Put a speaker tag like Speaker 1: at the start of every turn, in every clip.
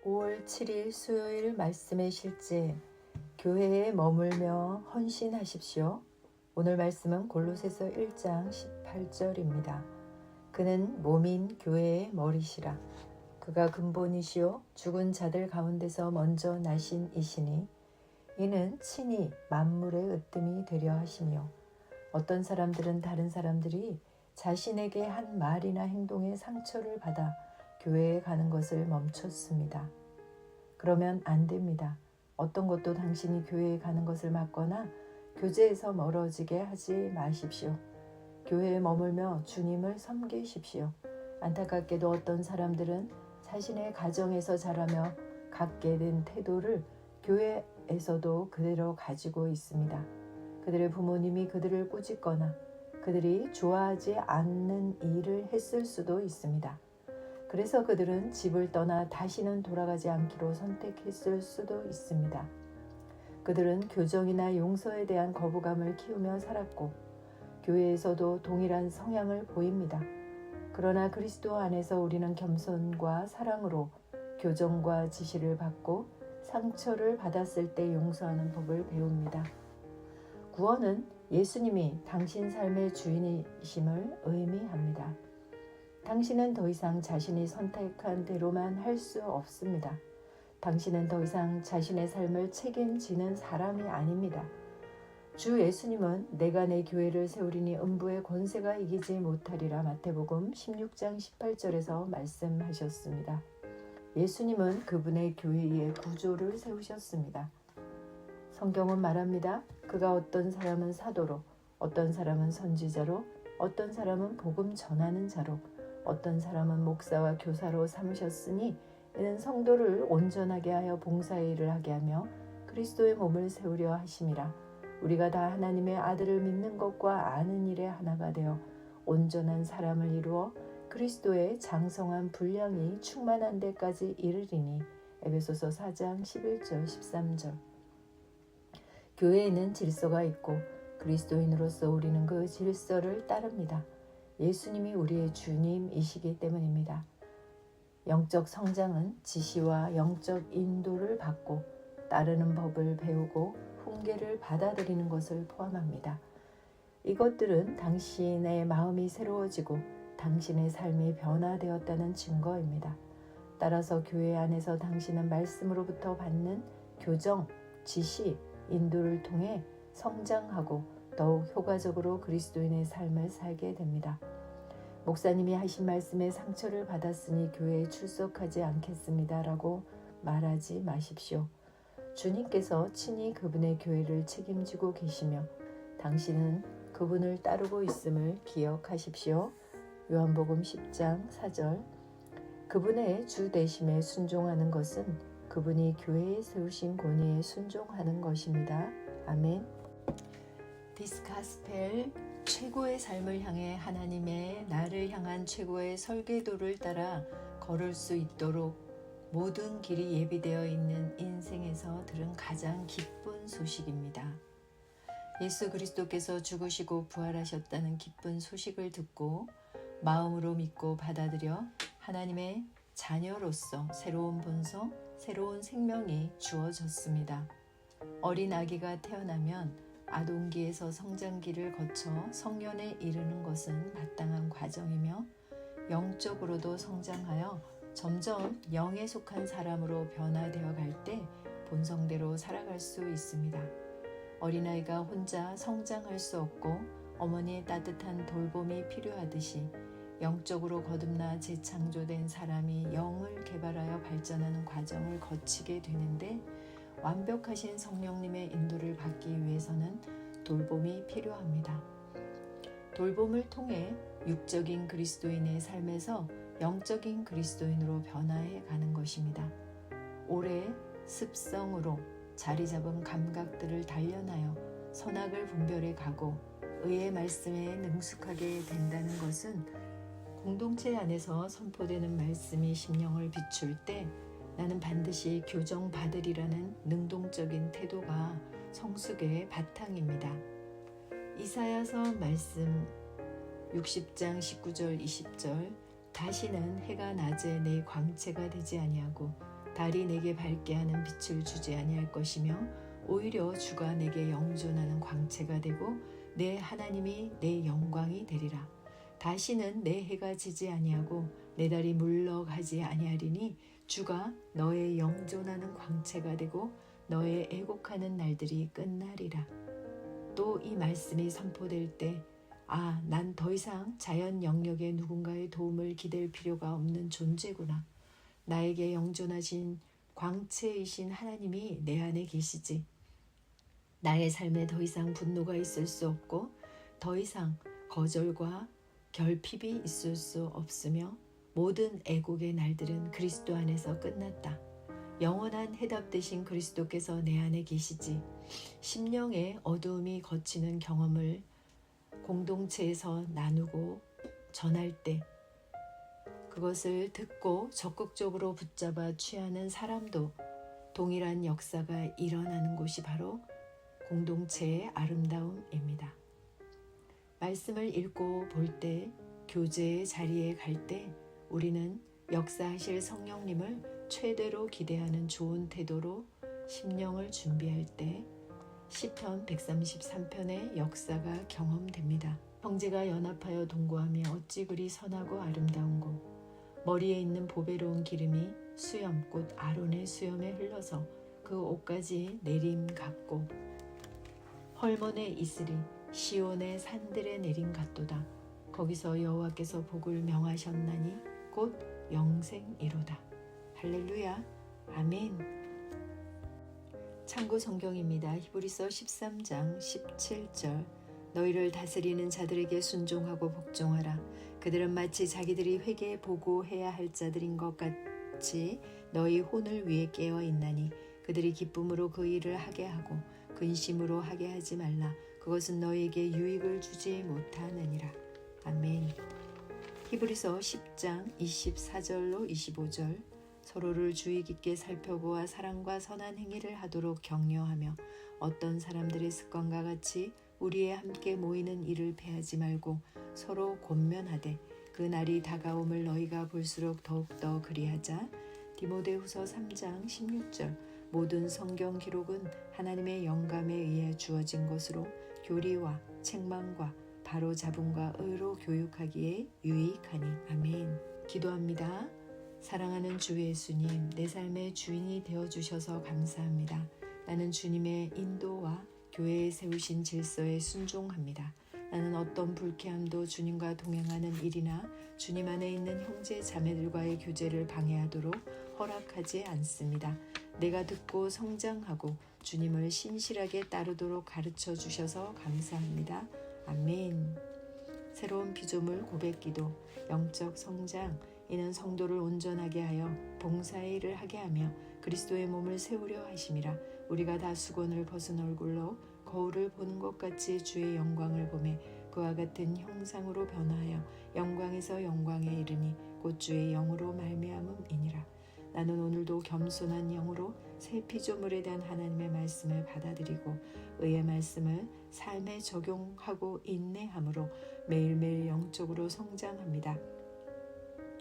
Speaker 1: 5월 7일 수요일 말씀의 실제 교회에 머물며 헌신하십시오. 오늘 말씀은 골로새서 1장 18절입니다. 그는 몸인 교회의 머리시라. 그가 근본이시요 죽은 자들 가운데서 먼저 나신 이시니 이는 친히 만물의 으뜸이 되려 하시며 어떤 사람들은 다른 사람들이 자신에게 한 말이나 행동에 상처를 받아 교회에 가는 것을 멈췄습니다. 그러면 안 됩니다. 어떤 것도 당신이 교회에 가는 것을 막거나 교제에서 멀어지게 하지 마십시오. 교회에 머물며 주님을 섬기십시오. 안타깝게도 어떤 사람들은 자신의 가정에서 자라며 갖게 된 태도를 교회에서도 그대로 가지고 있습니다. 그들의 부모님이 그들을 꾸짖거나 그들이 좋아하지 않는 일을 했을 수도 있습니다. 그래서 그들은 집을 떠나 다시는 돌아가지 않기로 선택했을 수도 있습니다. 그들은 교정이나 용서에 대한 거부감을 키우며 살았고 교회에서도 동일한 성향을 보입니다. 그러나 그리스도 안에서 우리는 겸손과 사랑으로 교정과 지시를 받고 상처를 받았을 때 용서하는 법을 배웁니다. 구원은 예수님이 당신 삶의 주인이심을 의미합니다. 당신은 더 이상 자신이 선택한 대로만 할 수 없습니다. 당신은 더 이상 자신의 삶을 책임지는 사람이 아닙니다. 주 예수님은 내가 내 교회를 세우리니 음부의 권세가 이기지 못하리라 마태복음 16장 18절에서 말씀하셨습니다. 예수님은 그분의 교회의 구조를 세우셨습니다. 성경은 말합니다. 그가 어떤 사람은 사도로, 어떤 사람은 선지자로, 어떤 사람은 복음 전하는 자로, 어떤 사람은 목사와 교사로 삼으셨으니 이는 성도를 온전하게 하여 봉사의 일을 하게 하며 그리스도의 몸을 세우려 하심이라. 우리가 다 하나님의 아들을 믿는 것과 아는 일에 하나가 되어 온전한 사람을 이루어 그리스도의 장성한 분량이 충만한 데까지 이르리니. 에베소서 4장 11절 13절. 교회에는 질서가 있고 그리스도인으로서 우리는 그 질서를 따릅니다. 예수님이 우리의 주님이시기 때문입니다. 영적 성장은 지시와 영적 인도를 받고 따르는 법을 배우고 훈계를 받아들이는 것을 포함합니다. 이것들은 당신의 마음이 새로워지고 당신의 삶이 변화되었다는 증거입니다. 따라서 교회 안에서 당신은 말씀으로부터 받는 교정, 지시, 인도를 통해 성장하고 더욱 효과적으로 그리스도인의 삶을 살게 됩니다. 목사님이 하신 말씀에 상처를 받았으니 교회에 출석하지 않겠습니다 라고 말하지 마십시오. 주님께서 친히 그분의 교회를 책임지고 계시며 당신은 그분을 따르고 있음을 기억하십시오. 요한복음 10장 4절. 그분의 주 되심에 순종하는 것은 그분이 교회에 세우신 권위에 순종하는 것입니다. 아멘. 디스가스펠 최고의 삶을 향해 하나님의 나를 향한 최고의 설계도를 따라 걸을 수 있도록 모든 길이 예비되어 있는 인생에서 들은 가장 기쁜 소식입니다. 예수 그리스도께서 죽으시고 부활하셨다는 기쁜 소식을 듣고 마음으로 믿고 받아들여 하나님의 자녀로서 새로운 본성, 새로운 생명이 주어졌습니다. 어린 아기가 태어나면 아동기에서 성장기를 거쳐 성년에 이르는 것은 마땅한 과정이며 영적으로도 성장하여 점점 영에 속한 사람으로 변화되어 갈 때 본성대로 살아갈 수 있습니다. 어린아이가 혼자 성장할 수 없고 어머니의 따뜻한 돌봄이 필요하듯이 영적으로 거듭나 재창조된 사람이 영을 개발하여 발전하는 과정을 거치게 되는데 완벽하신 성령님의 인도를 받기 위해서는 돌봄이 필요합니다. 돌봄을 통해 육적인 그리스도인의 삶에서 영적인 그리스도인으로 변화해 가는 것입니다. 오래 습성으로 자리 잡은 감각들을 단련하여 선악을 분별해 가고 의의 말씀에 능숙하게 된다는 것은 공동체 안에서 선포되는 말씀이 심령을 비출 때 나는 반드시 교정받으리라는 능동적인 태도가 성숙의 바탕입니다. 이사야서 말씀 60장 19절 20절. 다시는 해가 낮에 내 광채가 되지 아니하고 달이 내게 밝게 하는 빛을 주지 아니할 것이며 오히려 주가 내게 영존하는 광채가 되고 내 하나님이 내 영광이 되리라. 다시는 내 해가 지지 아니하고 내 달이 물러가지 아니하리니 주가 너의 영존하는 광채가 되고 너의 애곡하는 날들이 끝나리라. 또 이 말씀이 선포될 때 난 더 이상 자연 영역의 누군가의 도움을 기댈 필요가 없는 존재구나. 나에게 영존하신 광채이신 하나님이 내 안에 계시지. 나의 삶에 더 이상 분노가 있을 수 없고 더 이상 거절과 결핍이 있을 수 없으며 모든 애곡의 날들은 그리스도 안에서 끝났다. 영원한 해답 되신 그리스도께서 내 안에 계시지. 심령의 어두움이 거치는 경험을 공동체에서 나누고 전할 때 그것을 듣고 적극적으로 붙잡아 취하는 사람도 동일한 역사가 일어나는 곳이 바로 공동체의 아름다움입니다. 말씀을 읽고 볼 때, 교제의 자리에 갈 때 우리는 역사하실 성령님을 최대로 기대하는 좋은 태도로 심령을 준비할 때 시편 133편의 역사가 경험됩니다. 형제가 연합하여 동거하며 어찌 그리 선하고 아름다운고 머리에 있는 보배로운 기름이 수염 곧 아론의 수염에 흘러서 그 옷까지 내림 같고 헐몬의 이슬이 시온의 산들에 내린 같도다. 거기서 여호와께서 복을 명하셨나니 곧 영생이로다. 할렐루야. 아멘. 참고 성경입니다. 히브리서 13장 17절. 너희를 다스리는 자들에게 순종하고 복종하라. 그들은 마치 자기들이 회개에 보고해야 할 자들인 것 같이 너희 혼을 위해 깨어 있나니 그들이 기쁨으로 그 일을 하게 하고 근심으로 하게 하지 말라. 그것은 너희에게 유익을 주지 못하느니라. 아멘. 히브리서 10장 24절로 25절. 서로를 주의 깊게 살펴보아 사랑과 선한 행위를 하도록 격려하며 어떤 사람들의 습관과 같이 우리의 함께 모이는 일을 패하지 말고 서로 권면하되 그 날이 다가옴을 너희가 볼수록 더욱더 그리하자. 디모데후서 3장 16절. 모든 성경 기록은 하나님의 영감에 의해 주어진 것으로 교리와 책망과 바로잡음과 의로 교육하기에 유익하니. 아멘. 기도합니다. 사랑하는 주 예수님, 내 삶의 주인이 되어주셔서 감사합니다. 나는 주님의 인도와 교회에 세우신 질서에 순종합니다. 나는 어떤 불쾌함도 주님과 동행하는 일이나 주님 안에 있는 형제 자매들과의 교제를 방해하도록 허락하지 않습니다. 내가 듣고 성장하고 주님을 신실하게 따르도록 가르쳐 주셔서 감사합니다. 아멘. 새로운 피조물 고백기도, 영적 성장, 이는 성도를 온전하게 하여 봉사의 일을 하게 하며 그리스도의 몸을 세우려 하심이라. 우리가 다 수건을 벗은 얼굴로 거울을 보는 것 같이 주의 영광을 보매 그와 같은 형상으로 변화하여 영광에서 영광에 이르니 곧 주의 영으로 말미암음이니라. 나는 오늘도 겸손한 영으로 새 피조물에 대한 하나님의 말씀을 받아들이고 의의 말씀을 삶에 적용하고 인내함으로 매일매일 영적으로 성장합니다.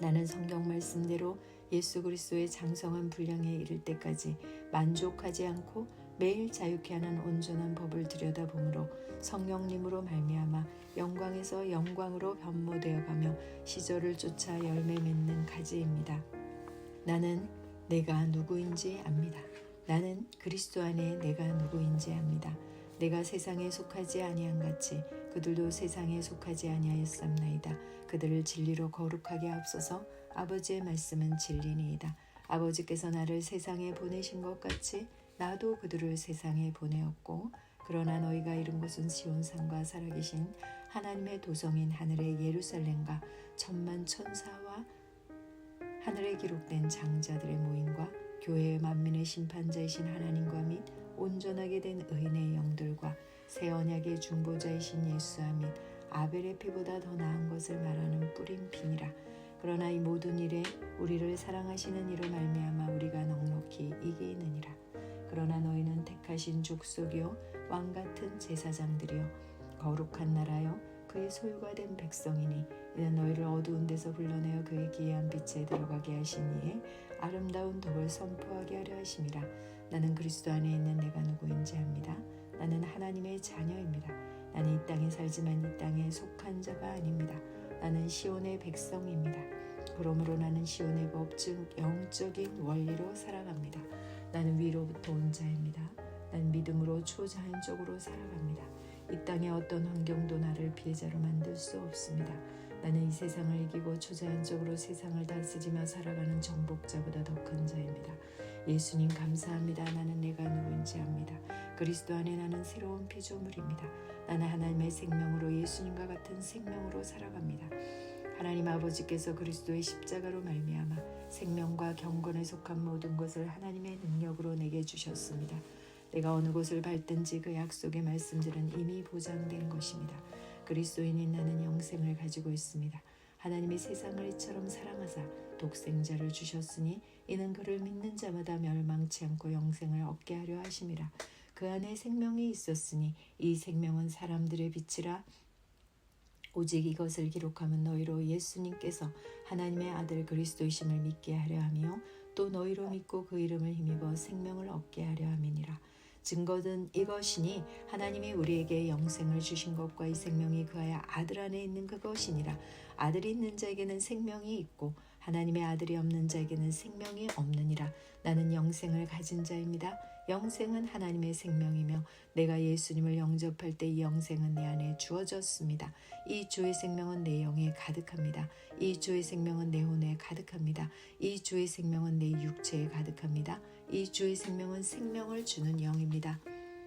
Speaker 1: 나는 성경 말씀대로 예수 그리스도의 장성한 분량에 이를 때까지 만족하지 않고 매일 자유케 하는 온전한 법을 들여다보므로 성령님으로 말미암아 영광에서 영광으로 변모되어 가며 시절을 쫓아 열매 맺는 가지입니다. 나는 내가 누구인지 압니다. 나는 그리스도 안에 내가 누구인지 압니다. 내가 세상에 속하지 아니한 같이 그들도 세상에 속하지 아니하였사옵나이다. 그들을 진리로 거룩하게 하옵소서. 아버지의 말씀은 진리니이다. 아버지께서 나를 세상에 보내신 것 같이 나도 그들을 세상에 보내었고 그러나 너희가 이룬 것은 시온산과 살아계신 하나님의 도성인 하늘의 예루살렘과 천만 천사와 하늘에 기록된 장자들의 모임과 교회의 만민의 심판자이신 하나님과 및 온전하게 된 의인의 영들과 새 언약의 중보자이신 예수와 및 아벨의 피보다 더 나은 것을 말하는 뿌린 피니라. 그러나 이 모든 일에 우리를 사랑하시는 이로 말미암아 우리가 넉넉히 이기느니라. 그러나 너희는 택하신 족속이요 왕같은 제사장들이요 거룩한 나라요 그의 소유가 된 백성이니 이는 너희를 어두운 데서 불러내어 그의 기이한 빛에 들어가게 하신 이의 아름다운 덕을 선포하게 하려 하심이라. 나는 그리스도 안에 있는 내가 누구인지 압니다. 나는 하나님의 자녀입니다. 나는 이 땅에 살지만 이 땅에 속한 자가 아닙니다. 나는 시온의 백성입니다. 그러므로 나는 시온의 법 즉 영적인 원리로 살아갑니다. 나는 위로부터 온 자입니다. 난 믿음으로 초자연적으로 살아갑니다. 이 땅의 어떤 환경도 나를 피해자로 만들 수 없습니다. 나는 이 세상을 이기고 초자연적으로 세상을 다스리며 살아가는 정복자보다 더 큰 자입니다. 예수님 감사합니다. 나는 내가 누구인지 압니다. 그리스도 안에 나는 새로운 피조물입니다. 나는 하나님의 생명으로 예수님과 같은 생명으로 살아갑니다. 하나님 아버지께서 그리스도의 십자가로 말미암아 생명과 경건에 속한 모든 것을 하나님의 능력으로 내게 주셨습니다. 내가 어느 곳을 밟든지 그 약속의 말씀들은 이미 보장된 것입니다. 그리스도인인 나는 영생을 가지고 있습니다. 하나님이 세상을 이처럼 사랑하사 독생자를 주셨으니 이는 그를 믿는 자마다 멸망치 않고 영생을 얻게 하려 하심이라. 그 안에 생명이 있었으니 이 생명은 사람들의 빛이라. 오직 이것을 기록하면 너희로 예수님께서 하나님의 아들 그리스도이심을 믿게 하려 하며 또 너희로 믿고 그 이름을 힘입어 생명을 얻게 하려 함이니라. 증거는 이것이니 하나님이 우리에게 영생을 주신 것과 이 생명이 그의 아들 안에 있는 그것이니라. 아들이 있는 자에게는 생명이 있고 하나님의 아들이 없는 자에게는 생명이 없느니라. 나는 영생을 가진 자입니다. 영생은 하나님의 생명이며 내가 예수님을 영접할 때 이 영생은 내 안에 주어졌습니다. 이 주의 생명은 내 영에 가득합니다. 이 주의 생명은 내 혼에 가득합니다. 이 주의 생명은 내 육체에 가득합니다. 이 주의 생명은 생명을 주는 영입니다.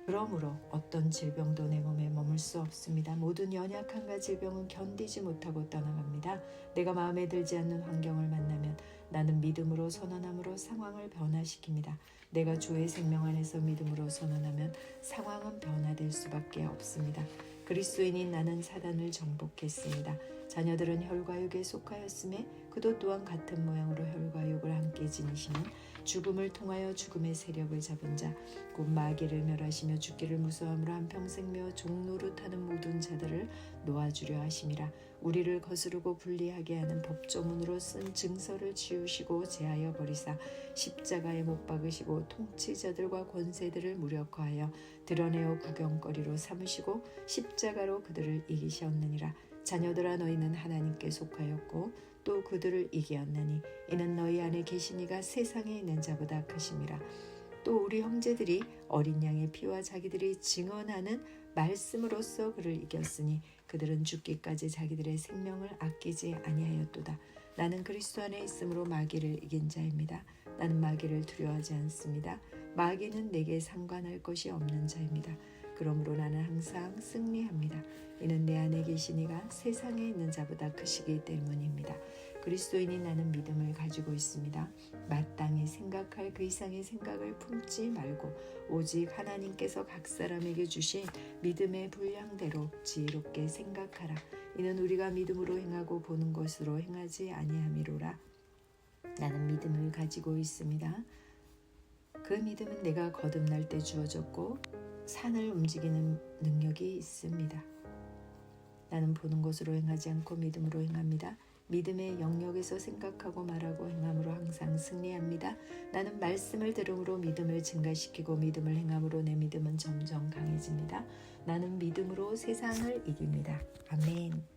Speaker 1: 그러므로 어떤 질병도 내 몸에 머물 수 없습니다. 모든 연약함과 질병은 견디지 못하고 떠나갑니다. 내가 마음에 들지 않는 환경을 만나면 나는 믿음으로 선언함으로 상황을 변화시킵니다. 내가 주의 생명 안에서 믿음으로 선언하면 상황은 변화될 수밖에 없습니다. 그리스도인인 나는 사단을 정복했습니다. 자녀들은 혈과 육에 속하였음에 그도 또한 같은 모양으로 혈과 육을 함께 지니시는 죽음을 통하여 죽음의 세력을 잡은 자 곧 마귀를 멸하시며 죽기를 무서워함으로 한평생 메어 종노릇하는 모든 자들을 놓아주려 하심이라. 우리를 거스르고 불리하게 하는 법조문으로 쓴 증서를 지우시고 제하여 버리사 십자가에 못 박으시고 통치자들과 권세들을 무력화하여 드러내어 구경거리로 삼으시고 십자가로 그들을 이기셨느니라. 자녀들아 너희는 하나님께 속하였고 또 그들을 이기었나니 이는 너희 안에 계신 이가 세상에 있는 자보다 크심이라. 또 우리 형제들이 어린 양의 피와 자기들이 증언하는 말씀으로써 그를 이겼으니 그들은 죽기까지 자기들의 생명을 아끼지 아니하였도다. 나는 그리스도 안에 있으므로 마귀를 이긴 자입니다. 나는 마귀를 두려워하지 않습니다. 마귀는 내게 상관할 것이 없는 자입니다. 그러므로 나는 항상 승리합니다. 이는 내 안에 계신 이가 세상에 있는 자보다 크시기 때문입니다. 그리스도인인 나는 믿음을 가지고 있습니다. 마땅히 생각할 그 이상의 생각을 품지 말고 오직 하나님께서 각 사람에게 주신 믿음의 분량대로 지혜롭게 생각하라. 이는 우리가 믿음으로 행하고 보는 것으로 행하지 아니함이로라. 나는 믿음을 가지고 있습니다. 그 믿음은 내가 거듭날 때 주어졌고 산을 움직이는 능력이 있습니다. 나는 보는 것으로 행하지 않고 믿음으로 행합니다. 믿음의 영역에서 생각하고 말하고 행함으로 항상 승리합니다. 나는 말씀을 들음으로 믿음을 증가시키고 믿음을 행함으로 내 믿음은 점점 강해집니다. 나는 믿음으로 세상을 이깁니다. 아멘.